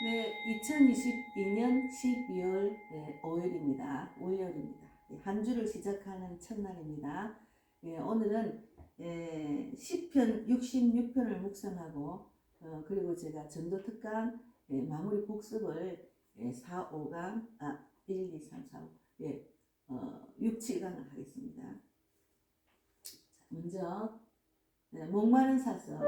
네, 2022년 12월 5일입니다. 월요일입니다. 한 주를 시작하는 첫날입니다. 오늘은 시편 66편을 묵상하고 그리고 제가 전도 특강 마무리 복습을 4, 5강, 1, 2, 3, 4, 5, 6, 7강을 하겠습니다. 먼저 목마른 사슴.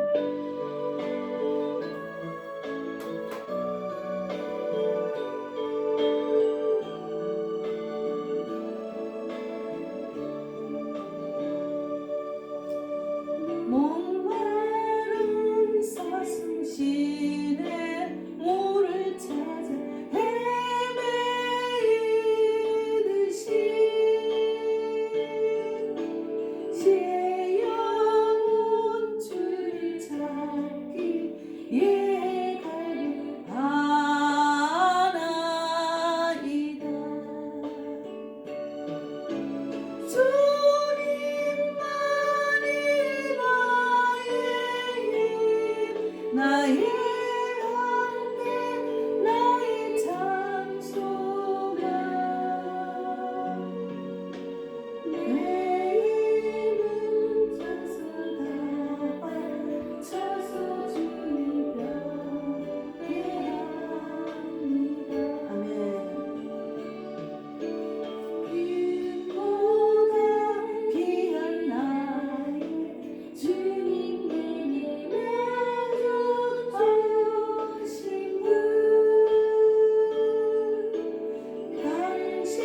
목마른 사슴 시내 물을 찾아 헤매이듯이 제 영혼 주를 찾기에 갈급하나이다. 나의 한계 나의 장소가 내 입은 져서 다쳐서 주님 벽에 합니다. 아멘. 빛보다 귀한 나의 주님 내게 주신 분 당신만이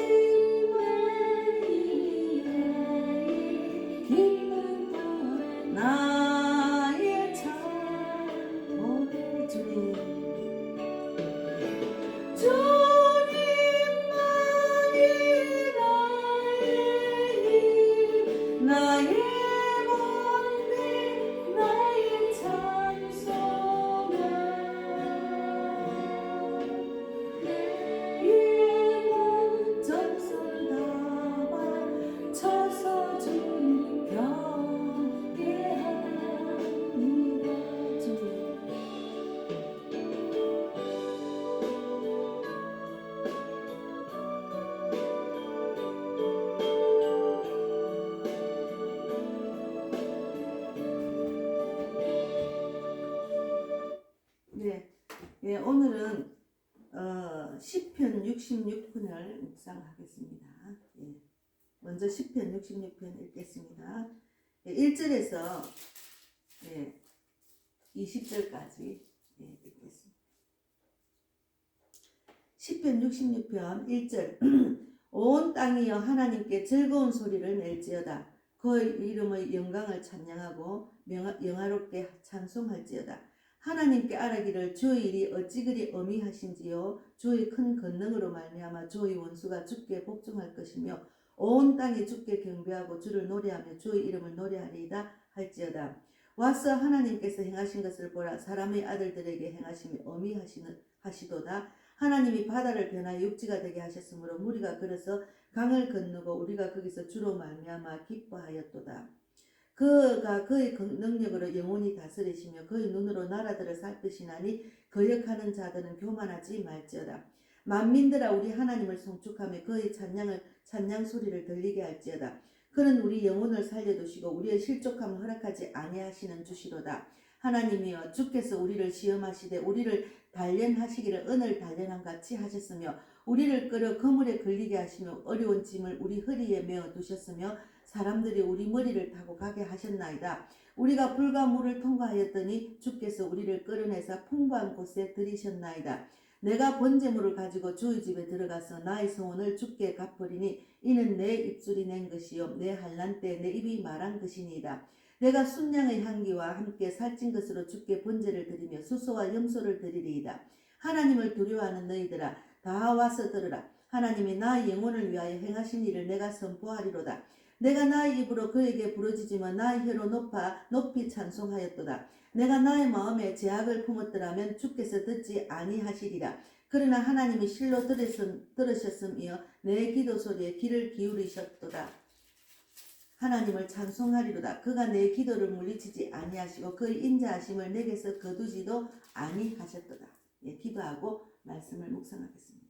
기쁜 동안 나의 참 모든 주님 주님만이 나의 본비 나의 찬송가 내 영혼 전설 다 바쳐서 주님 경배합니다. 주님 오늘은 시편 66편을 묵상하겠습니다. 먼저 시편 66편 읽겠습니다. 1절에서 20절까지 읽겠습니다. 시편 66편 1절 온 땅이여 하나님께 즐거운 소리를 낼지어다. 그의 이름의 영광을 찬양하고 영화롭게 찬송할지어다. 하나님께 아뢰기를 주의 일이 어찌 그리 어미하신지요. 주의 큰 권능으로 말미암아 주의 원수가 주께 복종할 것이며 온 땅이 주께 경배하고 주를 노래하며 주의 이름을 노래하리이다 할지어다. 와서 하나님께서 행하신 것을 보라. 사람의 아들들에게 행하심이 어미하시도다. 하나님이 바다를 변하여 육지가 되게 하셨으므로 무리가 걸어서 강을 건너고 우리가 거기서 주로 말미암아 기뻐하였도다. 그가 그의 능력으로 영원히 다스리시며 그의 눈으로 나라들을 살피시나니 거역하는 자들은 교만하지 말지어다. 만민들아 우리 하나님을 송축하며 그의 찬양 소리를 들리게 할지어다. 그는 우리 영혼을 살려두시고 우리의 실족함을 허락하지 아니하시는 주시로다. 하나님이여 주께서 우리를 시험하시되 우리를 단련하시기를 은을 단련함 같이 하셨으며 우리를 끌어 그물에 걸리게 하시며 어려운 짐을 우리 허리에 메어 두셨으며 사람들이 우리 머리를 타고 가게 하셨나이다. 우리가 불과 물을 통과하였더니 주께서 우리를 끌어내사 풍부한 곳에 들이셨나이다. 내가 번제물을 가지고 주의 집에 들어가서 나의 소원을 주께 갚으리니 이는 내 입술이 낸 것이요 내 환난 때 내 입이 말한 것이니이다. 내가 순양의 향기와 함께 살찐 것으로 주께 번제를 드리며 수소와 염소를 드리리이다. 하나님을 두려워하는 너희들아 다 와서 들으라. 하나님이 나의 영혼을 위하여 행하신 일을 내가 선포하리로다. 내가 나의 입으로 그에게 부르짖으며 나의 혀로 높이 찬송하였도다. 내가 나의 마음에 제약을 품었더라면 주께서 듣지 아니하시리라. 그러나 하나님이 실로 들으셨음이여 내 기도 소리에 귀를 기울이셨도다. 하나님을 찬송하리로다. 그가 내 기도를 물리치지 아니하시고 그의 인자하심을 내게서 거두지도 아니하셨도다. 예, 기도하고 말씀을 묵상하겠습니다.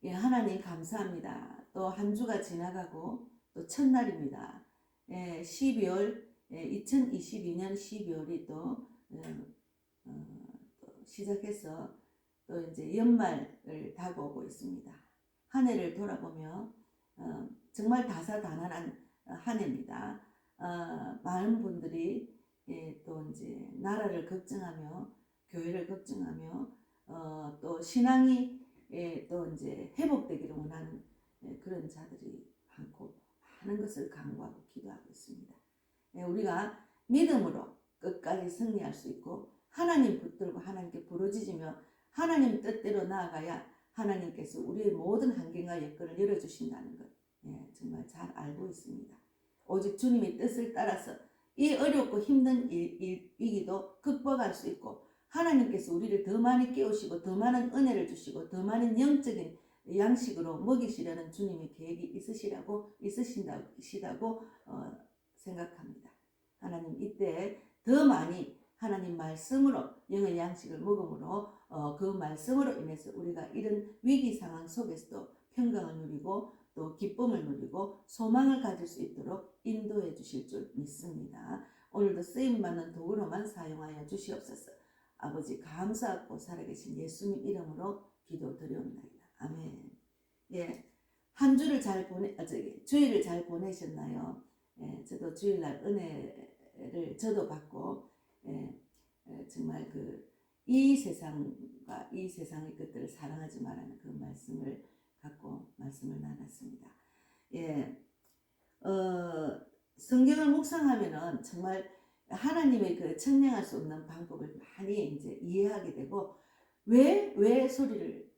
예, 하나님 감사합니다. 또 한 주가 지나가고 또 첫날입니다. 예, 12월 2022년 12월이 또 시작해서 또 이제 연말을 다가오고 있습니다. 한 해를 돌아보며 정말 다사다난한 한 해입니다. 많은 분들이 또 이제 나라를 걱정하며 교회를 걱정하며 또 신앙이 또 이제 회복되기를 원하는 그런 자들이 많고 많은 것을 간구하고 기도하고 있습니다. 우리가 믿음으로 끝까지 승리할 수 있고 하나님 붙들고 하나님께 부르짖으며 하나님 뜻대로 나아가야 하나님께서 우리의 모든 환경과 여건을 열어주신다는 것 정말 잘 알고 있습니다. 오직 주님의 뜻을 따라서 이 어렵고 힘든 위기도 극복할 수 있고 하나님께서 우리를 더 많이 깨우시고 더 많은 은혜를 주시고 더 많은 영적인 양식으로 먹이시려는 주님의 계획이 있으시다고 생각합니다. 하나님 이때 더 많이 하나님 말씀으로 영의 양식을 먹음으로 그 말씀으로 인해서 우리가 이런 위기 상황 속에서도 평강을 누리고 또 기쁨을 누리고 소망을 가질 수 있도록 인도해 주실 줄 믿습니다. 오늘도 쓰임받는 도구로만 사용하여 주시옵소서. 아버지 감사하고 살아계신 예수님 이름으로 기도드리옵나이다. 아멘. 예, 한 주를 주일을 잘 보내셨나요? 예, 저도 주일날 은혜를 저도 받고 정말 이 세상과 이 세상의 것들을 사랑하지 말라는 그 말씀을 갖고 말씀을 나눴습니다. 예, 성경을 묵상하면은 정말 하나님의 그 청량할 수 없는 방법을 많이 이제 이해하게 되고 왜 소리를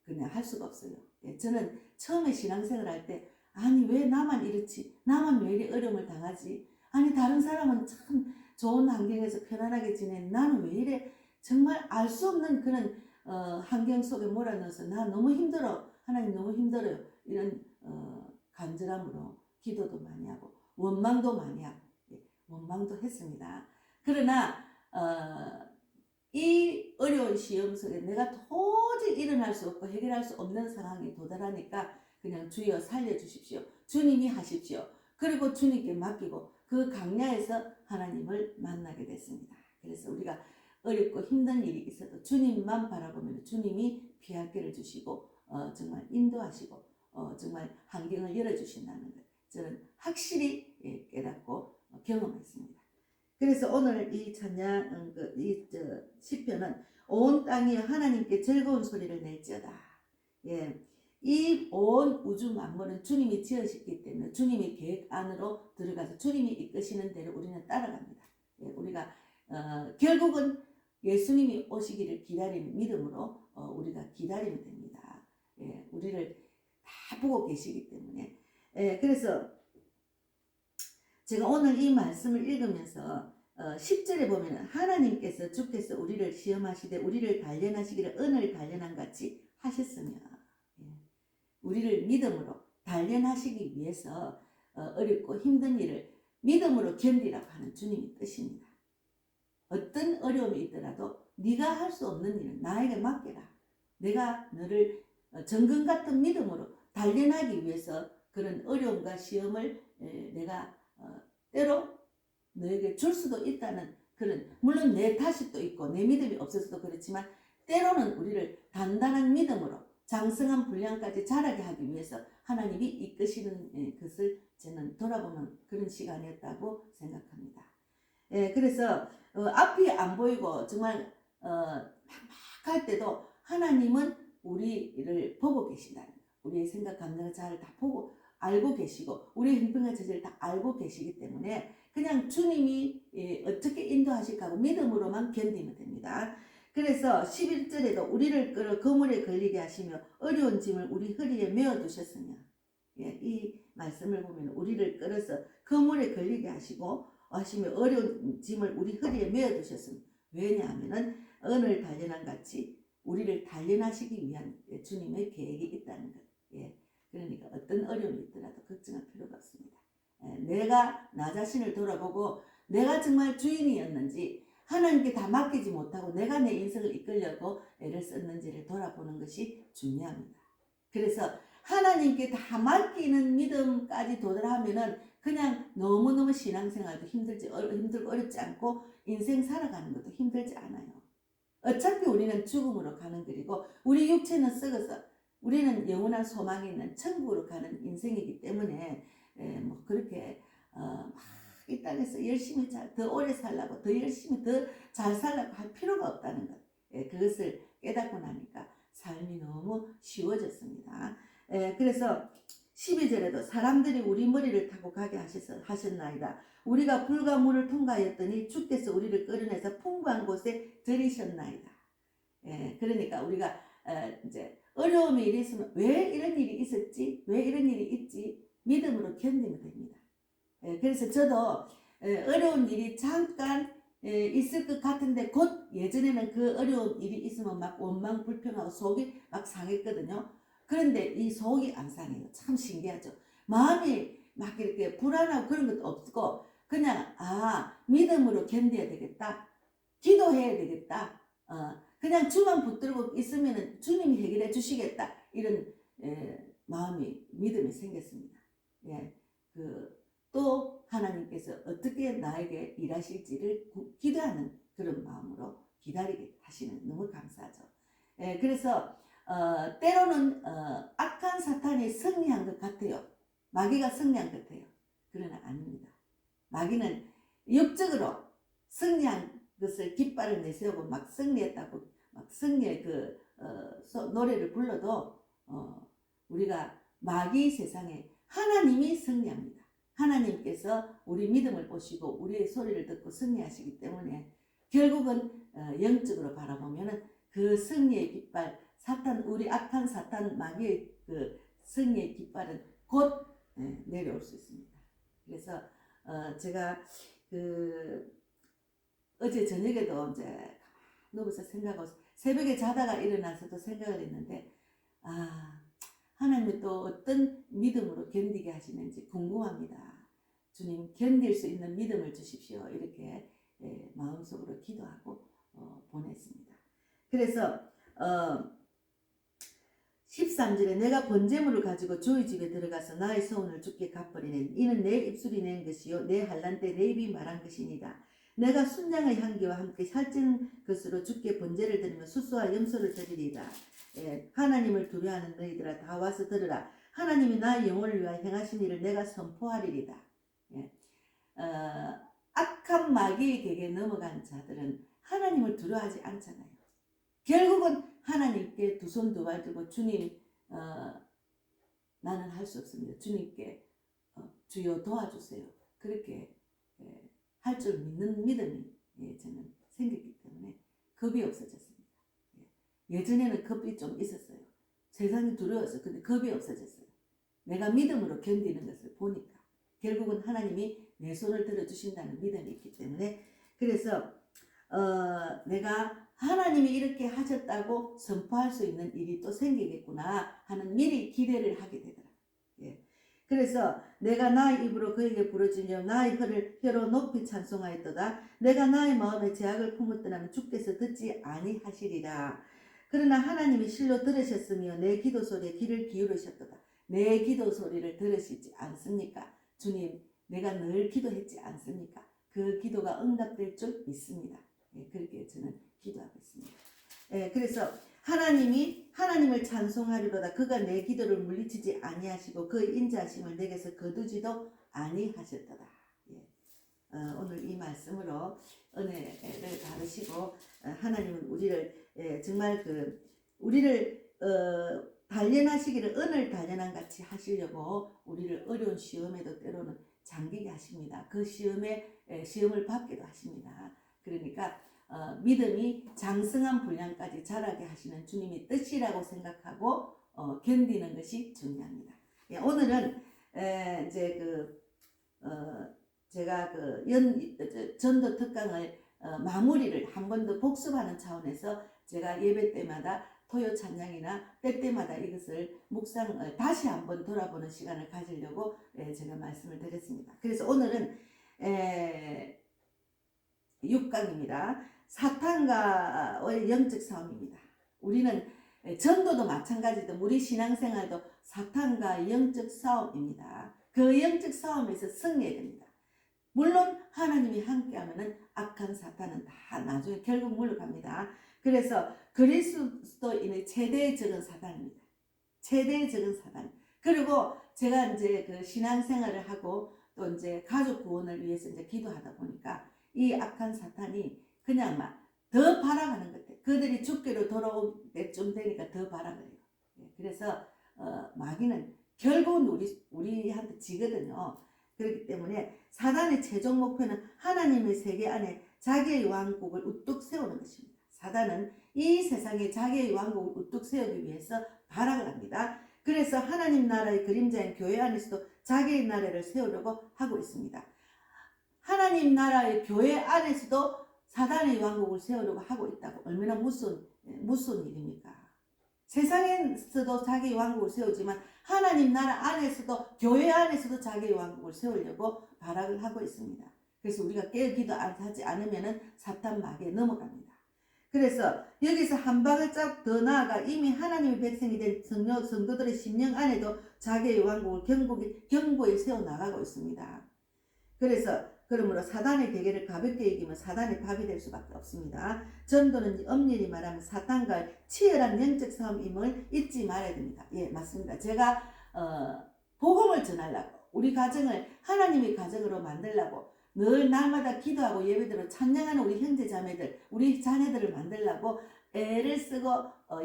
그냥 할 수가 없어요. 예, 저는 처음에 신앙생활 할 때 아니 왜 나만 이렇지? 나만 왜 이리 어려움을 당하지? 아니 다른 사람은 참 좋은 환경에서 편안하게 지내 나는 왜 이래? 정말 알 수 없는 그런 환경 속에 몰아넣어서 나 너무 힘들어. 하나님 너무 힘들어요. 이런 간절함으로 기도도 많이 하고 원망도 많이 하고 원망도 했습니다. 그러나 이 어려운 시험 속에 내가 도저히 일어날 수 없고 해결할 수 없는 상황에 도달하니까 그냥 주여 살려주십시오. 주님이 하십시오. 그리고 주님께 맡기고 그 강야에서 하나님을 만나게 됐습니다. 그래서 우리가 어렵고 힘든 일이 있어도 주님만 바라보면 주님이 피할 길을 주시고 정말 인도하시고 정말 환경을 열어주신다는 것 저는 확실히 깨닫고 경험했습니다. 그래서 오늘 이 찬양 시편은 온 땅이 하나님께 즐거운 소리를 낼지어다. 예, 이 온 우주 만물은 주님이 지으셨기 때문에 주님의 계획 안으로 들어가서 주님이 이끄시는 대로 우리는 따라갑니다. 예, 우리가 결국은 예수님이 오시기를 기다리는 믿음으로 우리가 기다리면 됩니다. 예, 우리를 다 보고 계시기 때문에 그래서 제가 오늘 이 말씀을 읽으면서 10절에 보면 하나님께서 주께서 우리를 시험하시되 우리를 단련하시기를 은을 단련한 같이 하셨으며 우리를 믿음으로 단련하시기 위해서 어렵고 힘든 일을 믿음으로 견디라고 하는 주님의 뜻입니다. 어떤 어려움이 있더라도 네가 할 수 없는 일은 나에게 맡겨라. 내가 너를 정금 같은 믿음으로 단련하기 위해서 그런 어려움과 시험을 내가 때로 너에게 줄 수도 있다는 그런 물론 내 탓이 또 있고 내 믿음이 없어서도 그렇지만 때로는 우리를 단단한 믿음으로 장성한 분량까지 자라게 하기 위해서 하나님이 이끄시는 것을 저는 돌아보는 그런 시간이었다고 생각합니다. 그래서 앞이 안 보이고 정말 막막할 때도 하나님은 우리를 보고 계신다는 거예요. 우리의 생각 감정을 잘 다 보고 알고 계시고 우리의 형편과 처지를 다 알고 계시기 때문에 그냥 주님이 어떻게 인도하실까 하고 믿음으로만 견디면 됩니다. 그래서 11절에도 우리를 끌어 그물에 걸리게 하시며 어려운 짐을 우리 허리에 메어두셨으며 이 말씀을 보면 우리를 끌어서 그물에 걸리게 하시며 어려운 짐을 우리 허리에 메어두셨으며 왜냐하면 은을 단련한 같이 우리를 단련하시기 위한 주님의 계획이 있다는 것. 그러니까 어떤 어려움이 있더라도 걱정할 필요가 없습니다. 내가 나 자신을 돌아보고 내가 정말 주인이었는지 하나님께 다 맡기지 못하고 내가 내 인생을 이끌려고 애를 썼는지를 돌아보는 것이 중요합니다. 그래서 하나님께 다 맡기는 믿음까지 도달하면은 그냥 너무너무 신앙생활도 힘들고 어렵지 않고 인생 살아가는 것도 힘들지 않아요. 어차피 우리는 죽음으로 가는 길이고 우리 육체는 썩어서 우리는 영원한 소망이 있는 천국으로 가는 인생이기 때문에 뭐 그렇게 막 이 땅에서 열심히 더 오래 살라고 더 열심히 더 잘 살라고 할 필요가 없다는 것. 그것을 깨닫고 나니까 삶이 너무 쉬워졌습니다. 그래서 12절에도 사람들이 우리 머리를 타고 가게 하셨나이다. 우리가 불과 물을 통과하였더니 주께서 우리를 끌어내서 풍부한 곳에 들이셨나이다. 그러니까 우리가 이제 어려움이 있으면 왜 이런 일이 있었지? 왜 이런 일이 있지? 믿음으로 견디면 됩니다. 그래서 저도 어려운 일이 잠깐 있을 것 같은데 곧 예전에는 그 어려운 일이 있으면 막 원망 불평하고 속이 막 상했거든요. 그런데 이 속이 안 상해요. 참 신기하죠. 마음이 막 이렇게 불안하고 그런 것도 없고 그냥 믿음으로 견뎌야 되겠다. 기도해야 되겠다. 그냥 주만 붙들고 있으면 주님이 해결해 주시겠다. 이런 마음이 믿음이 생겼습니다. 또 하나님께서 어떻게 나에게 일하실지를 기도하는 그런 마음으로 기다리게 하시는 너무 감사하죠. 그래서 때로는 악한 사탄이 승리한 것 같아요. 마귀가 승리한 것 같아요. 그러나 아닙니다. 마귀는 역적으로 승리한 것을 깃발을 내세우고 막 승리했다고 막 승리의 노래를 불러도 우리가 마귀 세상에 하나님이 승리합니다. 하나님께서 우리 믿음을 보시고 우리의 소리를 듣고 승리하시기 때문에 결국은 영적으로 바라보면은 그 승리의 깃발 우리 악한 사탄 마귀의 그 승리의 깃발은 곧 내려올 수 있습니다. 그래서 제가 어제 저녁에도 이제 누워서 생각하고 새벽에 자다가 일어나서도 생각을 했는데 하나님이 또 어떤 믿음으로 견디게 하시는지 궁금합니다. 주님 견딜 수 있는 믿음을 주십시오. 이렇게 마음속으로 기도하고 보냈습니다. 그래서 13절에 내가 번제물을 가지고 주의 집에 들어가서 나의 소원을 주께 갚으리니 이는 내 입술이 낸 것이요 내 한란 때 내 입이 말한 것이니라. 내가 순장의 향기와 함께 살찐 것으로 주께 번제를 드리며 수수와 염소를 드리리라. 하나님을 두려워하는 너희들아 다 와서 들으라. 하나님이 나의 영혼을 위하여 행하신 일을 내가 선포하리이다. 악한 마귀의 객에 넘어간 자들은 하나님을 두려워하지 않잖아요. 결국은 하나님께 두 손 두 발 들고 주님 나는 할 수 없습니다. 주님께 주여 도와주세요. 그렇게 할 줄 믿는 믿음이 저는 생겼기 때문에 겁이 없어졌습니다. 예전에는 겁이 좀 있었어요. 세상이 두려워서 근데 겁이 없어졌어요. 내가 믿음으로 견디는 것을 보니까 결국은 하나님이 내 손을 들어주신다는 믿음이 있기 때문에 그래서 내가 하나님이 이렇게 하셨다고 선포할 수 있는 일이 또 생기겠구나 하는 미리 기대를 하게 되더라. 그래서 내가 나의 입으로 그에게 부르짖으며 나의 혀로 높이 찬송하였도다. 내가 나의 마음에 제약을 품었더라면 주께서 듣지 아니하시리라. 그러나 하나님이 실로 들으셨으며 내 기도 소리에 귀를 기울이셨도다. 내 기도 소리를 들으시지 않습니까? 주님, 내가 늘 기도했지 않습니까? 그 기도가 응답될 줄 믿습니다. 그렇게 저는 기도하고 있습니다. 그래서 하나님을 찬송하리로다. 그가 내 기도를 물리치지 아니하시고 그의 인자하심을 내게서 거두지도 아니하셨도다. 오늘 이 말씀으로 은혜를 받으시고 하나님은 우리를 정말 우리를 단련하시기를 은을 단련한 같이 하시려고 우리를 어려운 시험에도 때로는 잠기게 하십니다. 그 시험을 받기도 하십니다. 그러니까 믿음이 장성한 분량까지 자라게 하시는 주님의 뜻이라고 생각하고 견디는 것이 중요합니다. 오늘은 이제 제가 전도 특강을 마무리를 한 번 더 복습하는 차원에서 제가 예배 때마다 토요 찬양이나 때때마다 이것을 묵상을 다시 한번 돌아보는 시간을 가지려고 제가 말씀을 드렸습니다. 그래서 오늘은 6강입니다. 사탄과의 영적 싸움입니다. 우리는 전도도 마찬가지도 우리 신앙생활도 사탄과 영적 싸움입니다. 그 영적 싸움에서 승리해야 됩니다. 물론 하나님이 함께하면은 악한 사탄은 다 나중에 결국 물러갑니다. 그래서 그리스도인의 최대의 적은 사탄입니다. 최대의 적은 사탄. 그리고 제가 이제 그 신앙생활을 하고 또 이제 가족 구원을 위해서 이제 기도하다 보니까 이 악한 사탄이 그냥 막 더 발악하는 것 같아요. 그들이 죽기로 돌아올 때쯤 되니까 더 발악을 해요. 그래서 마귀는 결국은 우리한테 지거든요. 그렇기 때문에 사단의 최종 목표는 하나님의 세계 안에 자기의 왕국을 우뚝 세우는 것입니다. 사단은 이 세상에 자기의 왕국을 우뚝 세우기 위해서 발악을 합니다. 그래서 하나님 나라의 그림자인 교회 안에서도 자기의 나라를 세우려고 하고 있습니다. 하나님 나라의 교회 안에서도 사단의 왕국을 세우려고 하고 있다고. 얼마나 무슨 일입니까? 세상에서도 자기의 왕국을 세우지만 하나님 나라 안에서도 교회 안에서도 자기의 왕국을 세우려고 발악을 하고 있습니다. 그래서 우리가 깨어 기도하지 않으면 사탄 마귀에 넘어갑니다. 그래서 여기서 한 발짝 더 나아가 이미 하나님의 백성이 된 성도들의 심령 안에도 자기의 왕국을 견고히 세워나가고 있습니다. 그러므로 사단의 대결을 가볍게 이기면 사단의 밥이 될 수밖에 없습니다. 전도는 엄밀히 말하면 사탄과 치열한 영적 싸움임을 잊지 말아야 됩니다. 예, 맞습니다. 제가 복음을 전하려고 우리 가정을 하나님의 가정으로 만들려고 늘 날마다 기도하고 예배드리고 찬양하는 우리 형제 자매들, 우리 자녀들을 만들려고 애를 쓰고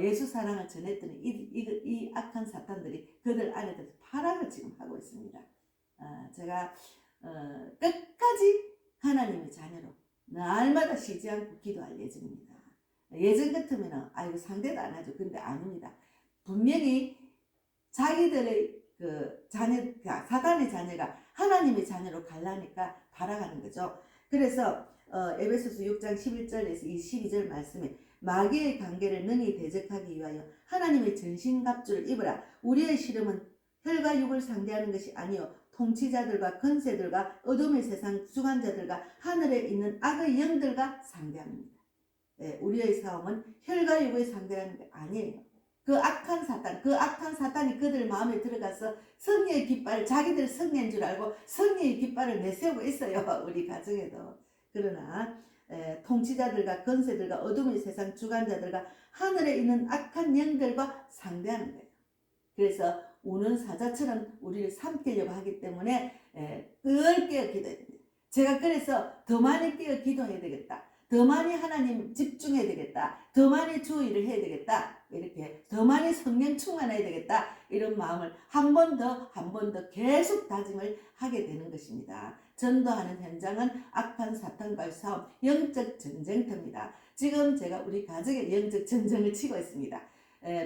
예수 사랑을 전했더니 이 악한 사탄들이 그들 안에서 파락을 지금 하고 있습니다. 제가 끝까지 하나님의 자녀로 날마다 쉬지 않고 기도할 예정입니다. 예전 같으면 아이고 상대도 안 하죠. 근데 아닙니다. 분명히 자기들의 그 자녀가 사단의 자녀가 하나님의 자녀로 가려니까 바라가는 거죠. 그래서 에베소서 6장 11절에서 22절 말씀에 마귀의 관계를 능히 대적하기 위하여 하나님의 전신갑주를 입으라. 우리의 씨름은 혈과 육을 상대하는 것이 아니요 통치자들과 권세들과 어둠의 세상 주관자들과 하늘에 있는 악의 영들과 상대합니다. 우리의 싸움은 혈과 육을 상대하는 게 아니에요. 그 악한 사탄이 그들 마음에 들어가서 승리의 깃발을 자기들 승리인 줄 알고 승리의 깃발을 내세우고 있어요. 우리 가정에도. 그러나 통치자들과 권세들과 어둠의 세상 주관자들과 하늘에 있는 악한 영들과 상대하는 거예요. 그래서 우는 사자처럼 우리를 삼키려고 하기 때문에 늘 깨어 기도해야 됩니다. 제가 그래서 더 많이 깨어 기도해야 되겠다. 더 많이 하나님 집중해야 되겠다. 더 많이 주의를 해야 되겠다. 이렇게 더 많이 성령 충만해야 되겠다. 이런 마음을 한 번 더 계속 다짐을 하게 되는 것입니다. 전도하는 현장은 악한 사탄과의 싸움, 영적 전쟁터입니다. 지금 제가 우리 가족의 영적 전쟁을 치고 있습니다.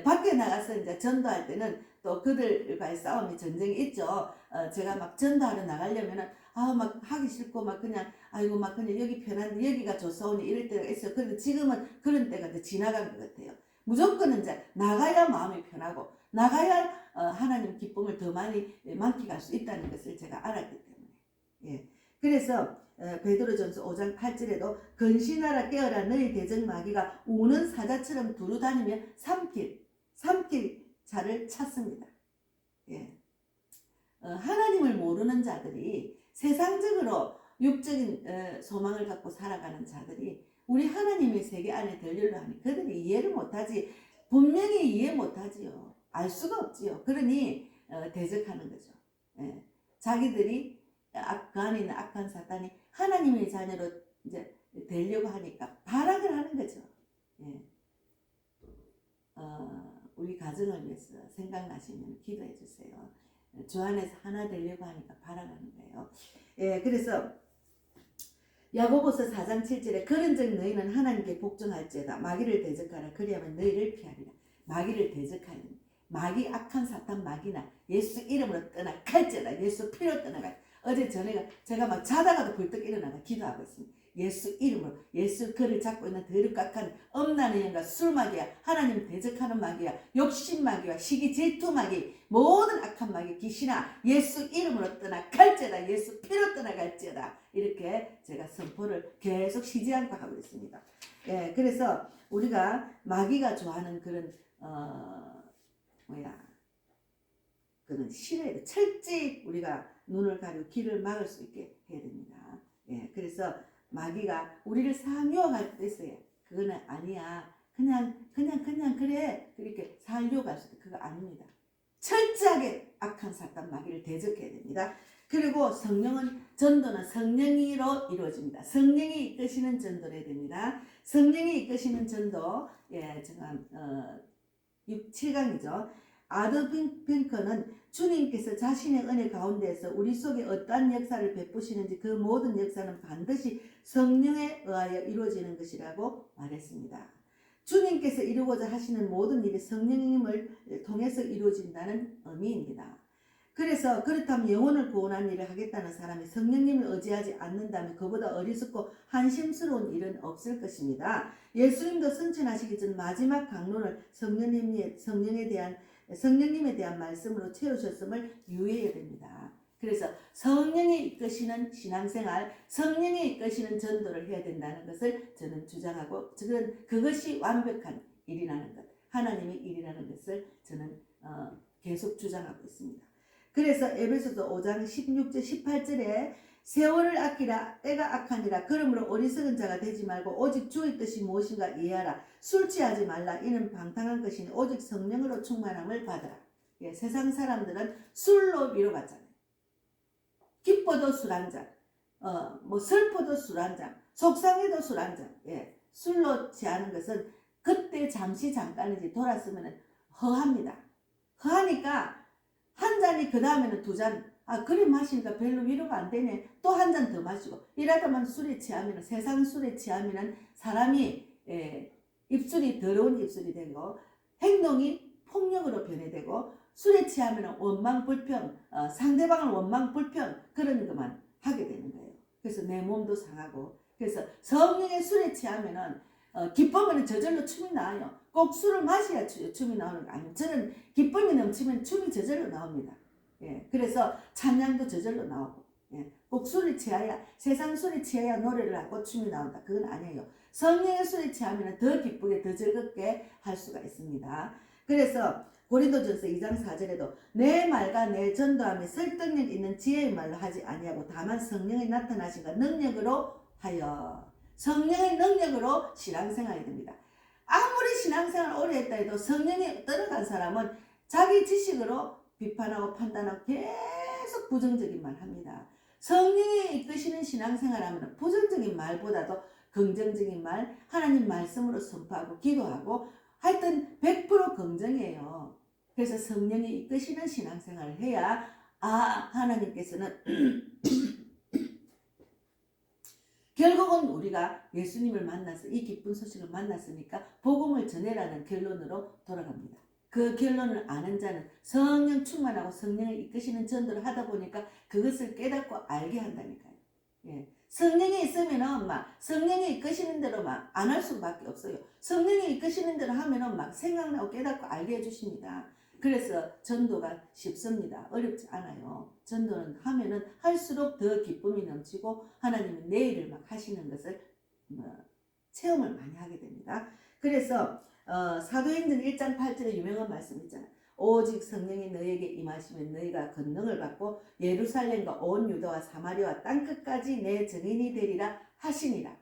밖에 나가서 이제 전도할 때는 또 그들과의 싸움이 전쟁이 있죠. 제가 막 전도하러 나가려면은 막 하기 싫고 막 그냥 아이고 막 그냥 여기 편한데 여기가 좋사오니 이럴 때가 있어요. 그런데 지금은 그런 때가 이제 지나간 것 같아요. 무조건 이제 나가야 마음이 편하고 나가야 하나님 기쁨을 더 많이 만끽할 수 있다는 것을 제가 알았기 때문에. 예. 그래서 베드로전서 5장 8절에도 근신하라 깨어라 너희 대적 마귀가 우는 사자처럼 두루다니며 삼킬 자를 찾습니다. 예. 하나님을 모르는 자들이 세상적으로 육적인 소망을 갖고 살아가는 자들이 우리 하나님의 세계 안에 들려고 하니 그들이 이해를 못하지. 분명히 이해 못하지요. 알 수가 없지요. 그러니 대적하는 거죠. 예. 자기들이 그 안에 있는 악한 사탄이 하나님의 자녀로 이제 되려고 하니까 발악을 하는 거죠. 예. 우리 가정을 위해서 생각나시면 기도해 주세요. 주 안에서 하나 되려고 하니까 발악하는 거예요. 예, 그래서 야고보서 4장 7절에 그런즉 너희는 하나님께 복종할지어다 마귀를 대적하라 그리하면 너희를 피하리라. 마귀를 대적하는 마귀 악한 사탄 마귀나 예수 이름으로 떠나갈지어다. 예수 피로 떠나갈. 어제 제가 막 자다가도 벌떡 일어나가 기도하고 있습니다. 예수 이름으로 예수 그를 잡고 있는 더럽각한 엄란의 영과 술마귀야 하나님 대적하는 마귀야 욕심 마귀와 시기 질투 마귀 모든 악한 마귀 귀신아 예수 이름으로 떠나갈지어다 예수 피로 떠나갈지어다 이렇게 제가 선포를 계속 쉬지 않고 하고 있습니다. 예, 그래서 우리가 마귀가 좋아하는 그런 그는 싫어요. 철저히 우리가 눈을 가리고 귀를 막을 수 있게 해야 됩니다. 예, 그래서 마귀가 우리를 상유할 때 있어요. 그거는 아니야. 그냥 그래. 그렇게 살려갈 수도 그거 아닙니다. 철저하게 악한 사탄 마귀를 대적해야 됩니다. 그리고 전도는 성령으로 이루어집니다. 성령이 이끄시는 전도를 해야 됩니다. 성령이 이끄시는 전도, 예, 제가 6, 7강이죠. 아더 핑커는 주님께서 자신의 은혜 가운데서 우리 속에 어떠한 역사를 베푸시는지 그 모든 역사는 반드시 성령에 의하여 이루어지는 것이라고 말했습니다. 주님께서 이루고자 하시는 모든 일이 성령님을 통해서 이루어진다는 의미입니다. 그래서 그렇다면 영혼을 구원하는 일을 하겠다는 사람이 성령님을 의지하지 않는다면 그보다 어리석고 한심스러운 일은 없을 것입니다. 예수님도 승천하시기 전 마지막 강론을 성령님에 대한 말씀으로 채우셨음을 유의해야 됩니다. 그래서 성령이 이끄시는 신앙생활, 성령이 이끄시는 전도를 해야 된다는 것을 저는 주장하고 그것이 완벽한 일이라는 것, 하나님의 일이라는 것을 저는 계속 주장하고 있습니다. 그래서 에베소서 5장 16절 18절에 세월을 아끼라 때가 악하니라 그러므로 어리석은 자가 되지 말고 오직 주의 뜻이 무엇인가 이해하라 술 취하지 말라 이는 방탕한 것이니 오직 성령으로 충만함을 받으라. 예, 세상 사람들은 술로 위로받잖아요. 기뻐도 술 한잔, 슬퍼도 술 한잔, 속상해도 술 한잔. 예, 술로 취하는 것은 그때 잠깐이지 돌았으면 허합니다. 허하니까 한 잔이 그 다음에는 두 잔, 그래 마시니까 별로 위로가 안 되네. 또 한 잔 더 마시고. 이러다만 술에 취하면, 세상 술에 취하면 사람이, 입술이 더러운 입술이 되고, 행동이 폭력으로 변해되고, 술에 취하면 원망불평, 상대방을 원망불평, 그런 것만 하게 되는 거예요. 그래서 내 몸도 상하고, 그래서 성령의 술에 취하면은, 기쁨은 저절로 춤이 나와요. 꼭 술을 마셔야 춤이 나오는 거 아니에요. 저는 기쁨이 넘치면 춤이 저절로 나옵니다. 예, 그래서 찬양도 저절로 나오고, 예, 꼭 술에 취해야, 세상 술에 취해야 노래를 하고 춤이 나온다. 그건 아니에요. 성령의 술에 취하면 더 기쁘게, 더 즐겁게 할 수가 있습니다. 그래서 고린도전서 2장 4절에도 내 말과 내 전도함이 설득력 있는 지혜의 말로 하지 아니하고 다만 성령이 나타나신가 능력으로 하여 성령의 능력으로 신앙생활이 됩니다. 아무리 신앙생활을 오래 했다 해도 성령이 떠나간 사람은 자기 지식으로 비판하고 판단하고 계속 부정적인 말 합니다. 성령이 이끄시는 신앙생활하면 부정적인 말보다도 긍정적인 말, 하나님 말씀으로 선포하고 기도하고 하여튼 100% 긍정이에요. 그래서 성령이 이끄시는 신앙생활을 해야 하나님께서는 결국은 우리가 예수님을 만나서 이 기쁜 소식을 만났으니까 복음을 전해라는 결론으로 돌아갑니다. 그 결론을 아는 자는 성령 충만하고 성령을 이끄시는 전도를 하다 보니까 그것을 깨닫고 알게 한다니까요. 예. 성령이 있으면은 성령이 이끄시는 대로 안 할 수밖에 없어요. 성령이 이끄시는 대로 하면은 생각나고 깨닫고 알게 해주십니다. 그래서 전도가 쉽습니다. 어렵지 않아요. 전도는 하면은 할수록 더 기쁨이 넘치고 하나님은 내 일을 하시는 것을 체험을 많이 하게 됩니다. 그래서 사도행전 1장 8절에 유명한 말씀 있잖아요. 오직 성령이 너희에게 임하시면 너희가 권능을 받고 예루살렘과 온 유다와 사마리아와 땅끝까지 내 증인이 되리라 하시니라.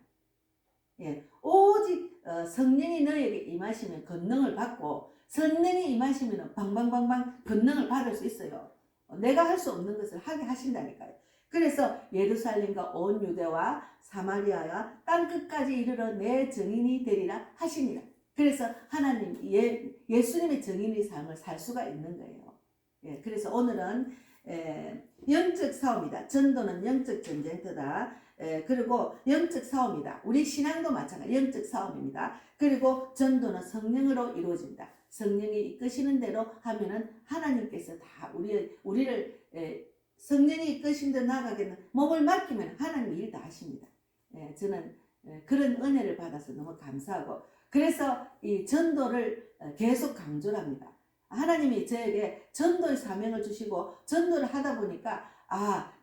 예, 오직 성령이 너희에게 임하시면 권능을 받고 성령이 임하시면 방방방방 권능을 받을 수 있어요. 내가 할 수 없는 것을 하게 하신다니까요. 그래서 예루살렘과 온 유대와 사마리아와 땅끝까지 이르러 내 증인이 되리라 하시니라. 그래서 하나님 예수님의 증인의 삶을 살 수가 있는 거예요. 예, 그래서 오늘은 영적 싸움이다. 전도는 영적 전쟁터다. 그리고 영적 싸움이다. 우리 신앙도 마찬가지 영적 싸움입니다. 그리고 전도는 성령으로 이루어집니다. 성령이 이끄시는 대로 하면은 하나님께서 다 우리를 성령이 이끄신 대로 나가겠는 몸을 맡기면 하나님 일 다 하십니다. 저는 그런 은혜를 받아서 너무 감사하고, 그래서 이 전도를 계속 강조를 합니다. 하나님이 저에게 전도의 사명을 주시고 전도를 하다 보니까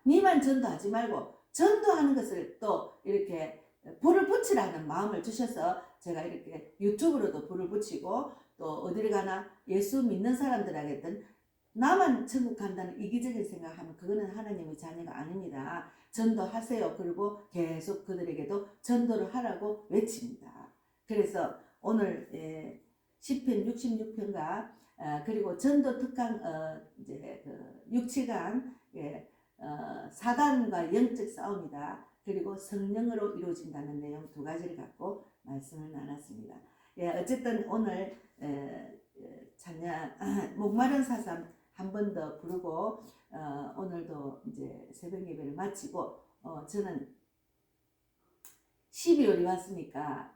니만 전도하지 말고 전도하는 것을 또 이렇게 불을 붙이라는 마음을 주셔서 제가 이렇게 유튜브로도 불을 붙이고, 또 어디를 가나 예수 믿는 사람들에게든 나만 천국 간다는 이기적인 생각하면 그거는 하나님의 자녀가 아닙니다. 전도하세요. 그리고 계속 그들에게도 전도를 하라고 외칩니다. 그래서 오늘 시편 66편과 그리고 전도 특강 이제 그 6, 7강 사단과 영적 싸움이다. 그리고 성령으로 이루어진다는 내용 두 가지를 갖고 말씀을 나눴습니다. 어쨌든 오늘 찬양 목마른 사슴 한 번 더 부르고 오늘도 이제 새벽 예배를 마치고 저는 12월이 왔으니까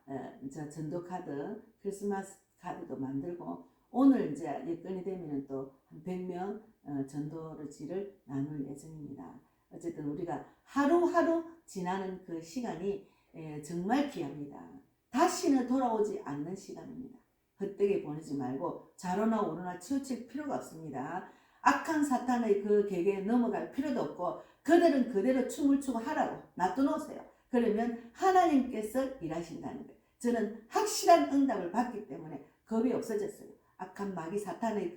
저 전도 카드 크리스마스 카드도 만들고 오늘 이제 여건이 되면 또 한 100명 전도지를 나눌 예정입니다. 어쨌든 우리가 하루하루 지나는 그 시간이 정말 귀합니다. 다시는 돌아오지 않는 시간입니다. 헛되게 보내지 말고 좌로나 우로나 치우칠 필요가 없습니다. 악한 사탄의 그 계계에 넘어갈 필요도 없고 그들은 그대로 춤을 추고 하라고 놔둬놓으세요. 그러면 하나님께서 일하신다는 거예요. 저는 확실한 응답을 받기 때문에 겁이 없어졌어요. 악한 마귀 사탄의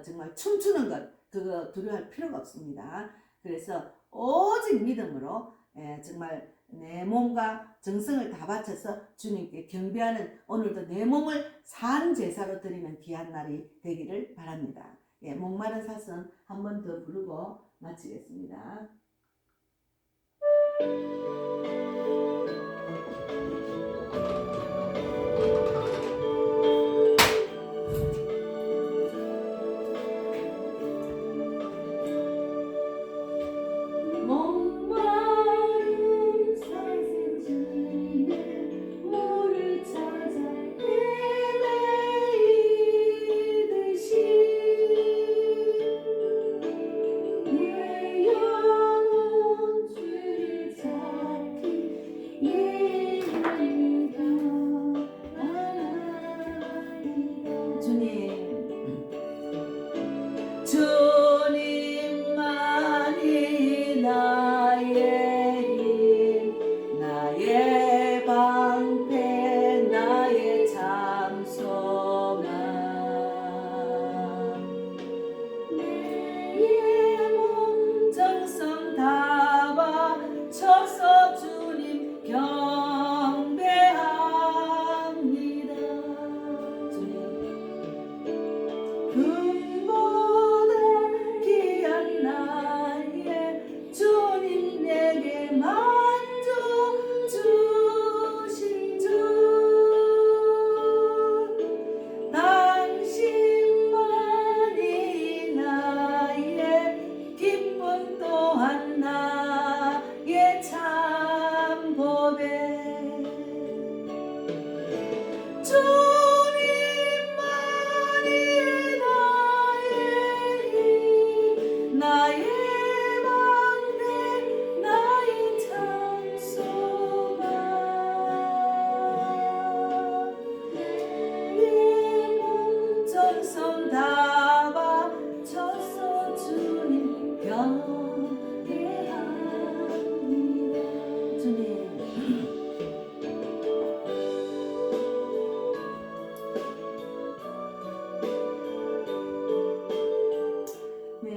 정말 춤추는 것 그거 두려워할 필요가 없습니다. 그래서 오직 믿음으로 정말 내 몸과 정성을 다 바쳐서 주님께 경배하는 오늘도 내 몸을 산 제사로 드리는 귀한 날이 되기를 바랍니다. 목마른 사슴 한 번 더 부르고 마치겠습니다. 주님만이 나의 힘, 나의 방패, 나의 참소망. 내 몸 정성 다 바쳐서 주님 경배합니다. 주님 금보다 귀한 나의 주님 내게 만족 주신 주 당신만이 나의 기쁨 또한 나의 참 보배 나의 방패 나의 찬송아 내 몸 정성 다 바쳐서 주님 경배합니다. 주님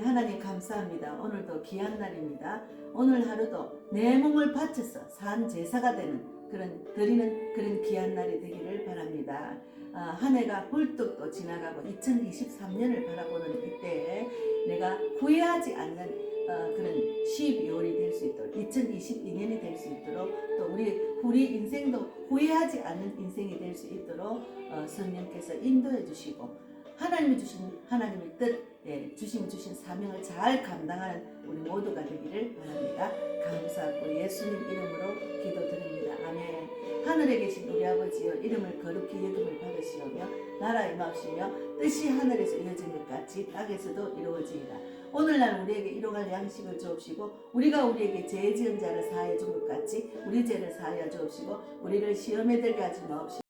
하나님 감사합니다. 오늘도 귀한 날입니다. 오늘 하루도 내 몸을 바쳐서 산 제사가 되는 드리는 그런 귀한 날이 되기를 바랍니다. 한 해가 훌쩍 또 지나가고 2023년을 바라보는 이때에 내가 후회하지 않는 그런 12월이 될 수 있도록 2022년이 될 수 있도록 또 우리 인생도 후회하지 않는 인생이 될 수 있도록 성령께서 인도해 주시고 하나님이 주신 하나님의 뜻 주신 사명을 잘 감당하는 우리 모두가 되기를 바랍니다. 감사하고 예수님 이름으로 기도드립니다. 아멘. 하늘에 계신 우리 아버지여 이름을 거룩히 여김을 받으시오며 나라 임하시며 뜻이 하늘에서 이루어진 것 같이 땅에서도 이루어지이다. 오늘날 우리에게 일용할 양식을 주옵시고 우리가 우리에게 죄 지은 자를 사하여 준 것 같이 우리 죄를 사하여 주옵시고 우리를 시험에 들게 하지 마옵시고